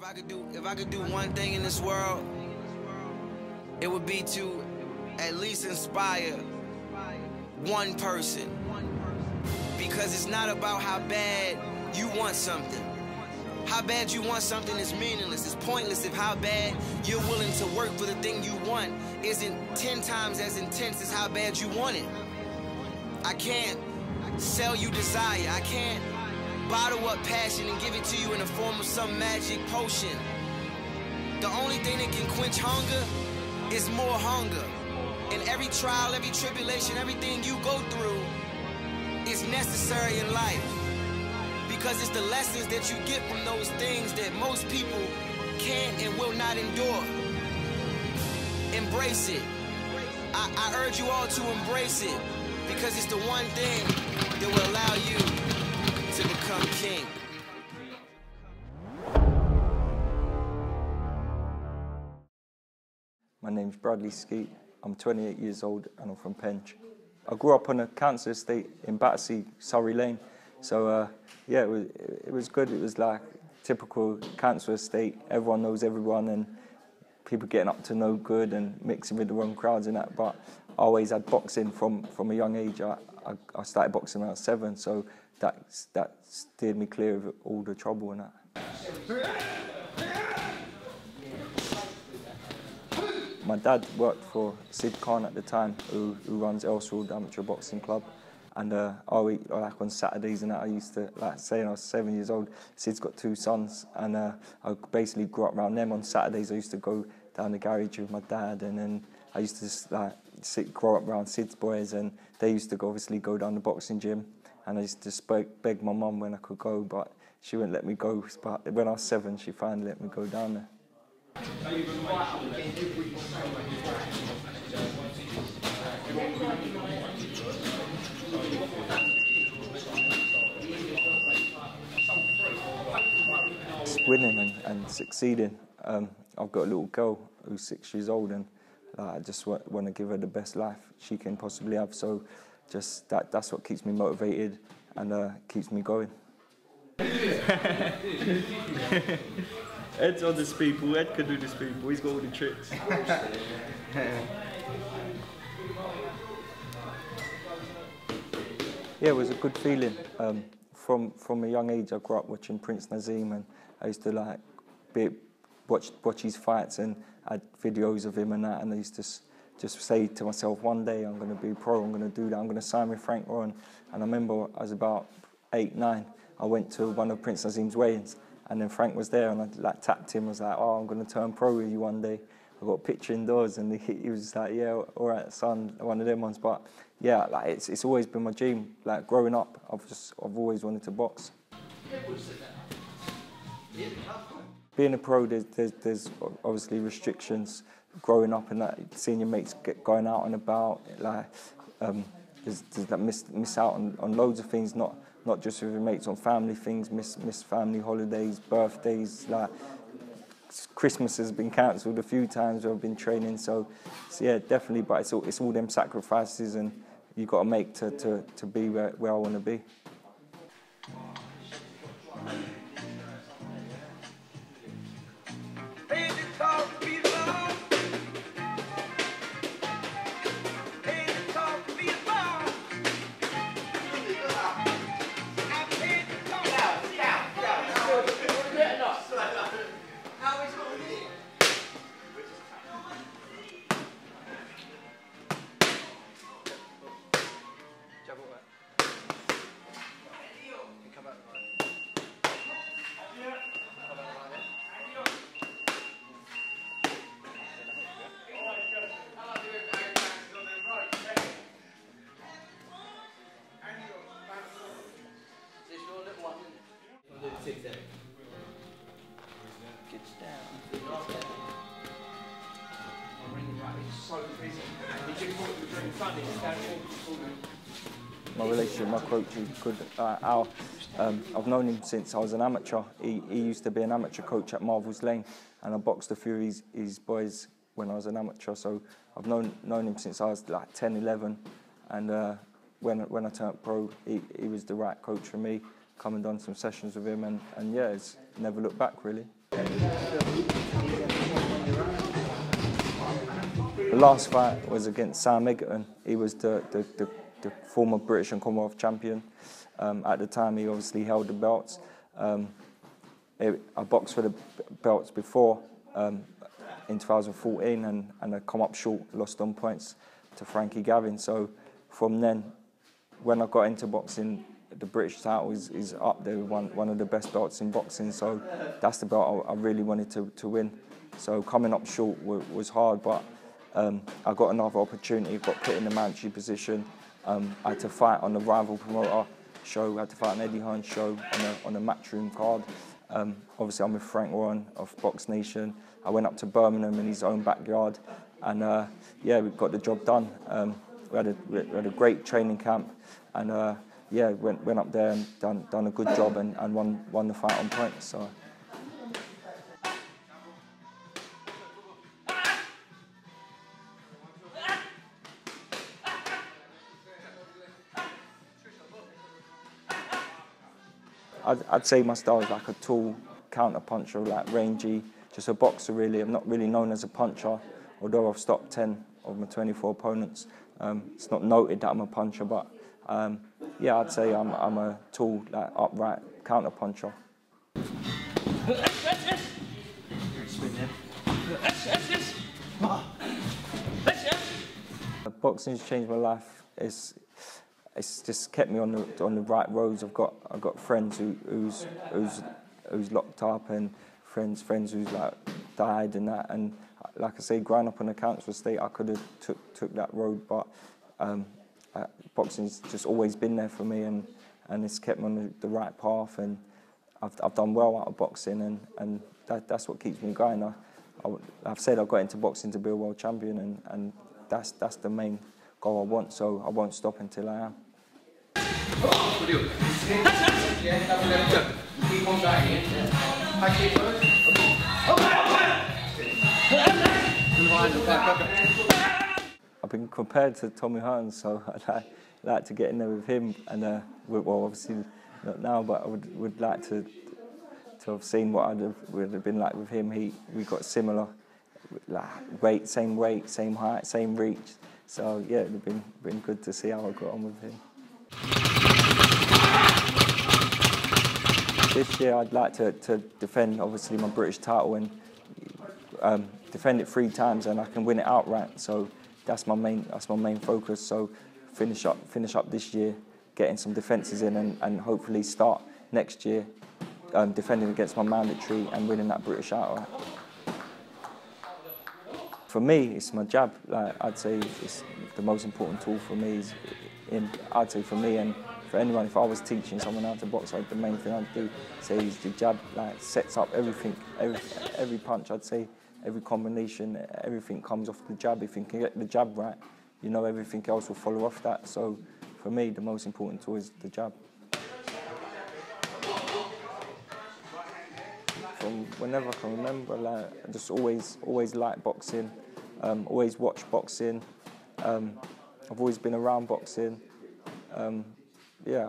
If I could do one thing in this world, it would be to at least inspire one person. Because it's not about how bad you want something. How bad you want something is meaningless. It's pointless if how bad you're willing to work for the thing you want isn't 10 times as intense as how bad you want it. I can't sell you desire. I can't bottle up passion and give it to you in the form of some magic potion. The only thing that can quench hunger is more hunger. And every trial, every tribulation, everything you go through is necessary in life. Because it's the lessons that you get from those things that most people can't and will not endure. Embrace it. I urge you all to embrace it, because it's the one thing that will allow you to become king. My name's Bradley Skeete. I'm 28 years old and I'm from Penge. I grew up on a council estate in Battersea, Surrey Lane. So yeah, it was good. It was like typical council estate. Everyone knows everyone and people getting up to no good and mixing with the wrong crowds and that. But I always had boxing from a young age. I started boxing when I was 7, so that steered me clear of all the trouble and that. My dad worked for Sid Khan at the time, who runs Elswood Amateur Boxing Club. And like on Saturdays and that, I used to, like say when I was 7 years old, Sid's got 2 sons, and I basically grew up around them. On Saturdays I used to go down the garage with my dad, and then I used to grow up around Sid's boys, and they used to obviously go down the boxing gym, and I used to beg my mum when I could go, but she wouldn't let me go. But when I was 7, she finally let me go down there. Winning and succeeding. I've got a little girl who's 6 years old, and I just want to give her the best life she can possibly have. So just that's what keeps me motivated and keeps me going. Ed's on this people. Ed can do this people. He's got all the tricks. Yeah, it was a good feeling. From a young age, I grew up watching Prince Nazim, and I used to watch his fights, and I had videos of him and that, and I used to just say to myself, one day I'm going to be pro, I'm going to do that, I'm going to sign with Frank Warren. And I remember I was about 8, 9, I went to one of Prince Nazim's weigh-ins, and then Frank was there, and I tapped him. I was like, oh, I'm going to turn pro with you one day. I got a picture indoors, and he was like, yeah, all right, son, one of them ones. But yeah, like it's always been my dream. Like growing up, I've always wanted to box. Being a pro, there's obviously restrictions. Growing up and that, seeing your mates going out and about, like there's that miss out on loads of things. Not just with your mates, on family things, miss family holidays, birthdays, like Christmas has been cancelled a few times where I've been training, so yeah, definitely, but it's all them sacrifices and you got to make to be where I want to be. My relationship with my coach is good. I've known him since I was an amateur. He used to be an amateur coach at Marvel's Lane, and I boxed a few of his boys when I was an amateur. So I've known him since I was like 10, 11, and when I turned pro, he was the right coach for me. Come and done some sessions with him, and yeah, it's never looked back really. The last fight was against Sam Egerton. He was the former British and Commonwealth Champion. At the time, he obviously held the belts. I boxed for the belts before in 2014, and I come up short, lost on points to Frankie Gavin. So from then, when I got into boxing, the British title is up there, one of the best belts in boxing. So that's the belt I really wanted to win. So coming up short was hard, but I got another opportunity, got put in the mandatory position. I had to fight on the rival promoter show, I had to fight on Eddie Hearn's show on a matchroom card. Obviously I'm with Frank Warren of Box Nation. I went up to Birmingham in his own backyard, and yeah, we got the job done. We had a great training camp, and yeah, went up there and done a good job and won the fight on points. So. I'd say my style is like a tall counter puncher, like rangy, just a boxer really. I'm not really known as a puncher, although I've stopped 10 of my 24 opponents. It's not noted that I'm a puncher, but yeah, I'd say I'm a tall, like upright counter puncher. Boxing's changed my life. It's just kept me on the right roads. I've got friends who's locked up, and friends who's like died and that. And like I say, growing up on the council estate, I could have took that road, but boxing's just always been there for me, and it's kept me on the right path. And I've done well out of boxing, and that's what keeps me going. I've said I got into boxing to be a world champion, and that's the main goal I want. So I won't stop until I am. I've been compared to Tommy Hearns, so I'd like to get in there with him, and well, obviously not now, but I would like to have seen what would have been like with him. We got similar weight, same height, same reach. So yeah, it'd have been good to see how I got on with him. This year I'd like to defend obviously my British title, and defend it 3 times, and I can win it outright. So that's my main focus. So finish up this year, getting some defences in, and hopefully start next year defending against my mandatory and winning that British outright. For me, it's my jab. Like, I'd say it's the most important tool for me. I'd say for me and for anyone, if I was teaching someone how to box, the main thing I'd do say is the jab. Like, sets up everything, every punch. I'd say every combination, everything comes off the jab. If you can get the jab right, you know everything else will follow off that. So for me, the most important tool is the jab. From whenever I can remember, like, I just always liked boxing, always watched boxing. I've always been around boxing. Yeah,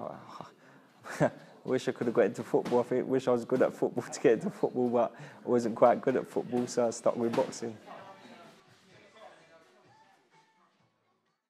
I wish I could have got into football. I wish I was good at football to get into football, but I wasn't quite good at football, so I stuck with boxing.